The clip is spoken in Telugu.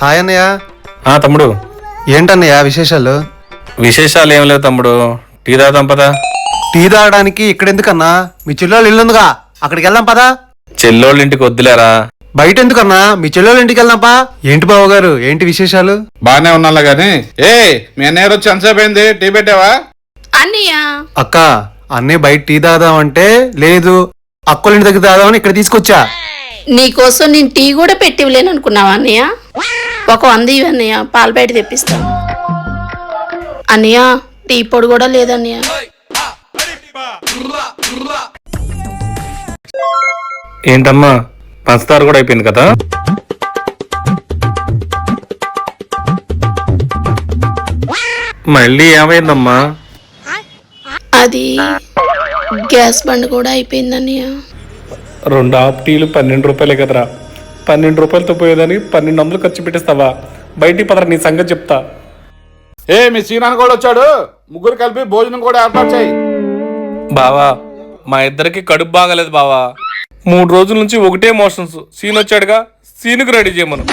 హాయ్ అన్నయ్య. తమ్ముడు ఏంటన్నయ్య విశేషాలు? విశేషాలు ఏం లేవు తమ్ముడు. టీ తాగుదాం పదా. టీ తాగడానికి ఇక్కడ ఎందుకన్నా? మీ చెల్లెళ్ళు ఇల్లుందిగా, అక్కడికి వెళ్దాం పదా. చెల్లోళ్ళ ఇంటికి వద్దులేరా. బయట ఎందుకన్నా? మీ చెల్లెళ్ళ ఇంటికి వెళ్దాంపా. ఏంటి బావ గారు, ఏంటి విశేషాలు? బానే ఉన్నాలా గాని మీ అన్నయ్య వచ్చి ఎంతసేపు అయింది? టీ పెట్టావా? అన్నయ్య అక్క, అన్నయ్య బయట టీ తాగుదామంటే లేదు, అక్కల ఇంటి దగ్గర తాగుదామని ఇక్కడ తీసుకొచ్చా. నీకోసం నేను టీ కూడా పెట్టివ్వలేను అనుకున్నావా అన్నయ్య? ఒక 100 ఇవ్వు అన్నయ్య, పాలు బయట తెప్పిస్తాను. అన్నయ్య టీ పొడి కూడా లేదన్నయ్య. ఏంటమ్మా, పంచదార కూడా అయిపోయింది కదా. మళ్ళీ ఏమైందమ్మా? అది గ్యాస్ బండ్ కూడా అయిపోయింది అన్నయ్య. 2 హాఫ్ టీలు 12 రూపాయలే కదరా. 12 రూపాయలతో పోయేదని 1200 ఖర్చు పెట్టిస్తావా? బయటికి పదరా, నీ సంగతి చెప్తా. మీ సీనాన్ని కూడా వచ్చాడు, ముగ్గురు కలిపి భోజనం కూడా ఏర్పాటు చేయి. బావా, మా ఇద్దరికి కడుపు బాగాలేదు బావా. 3 రోజుల నుంచి ఒకటే మోషన్స్. సీన్ వచ్చాడుగా, సీనుకు రెడీ చేయమను.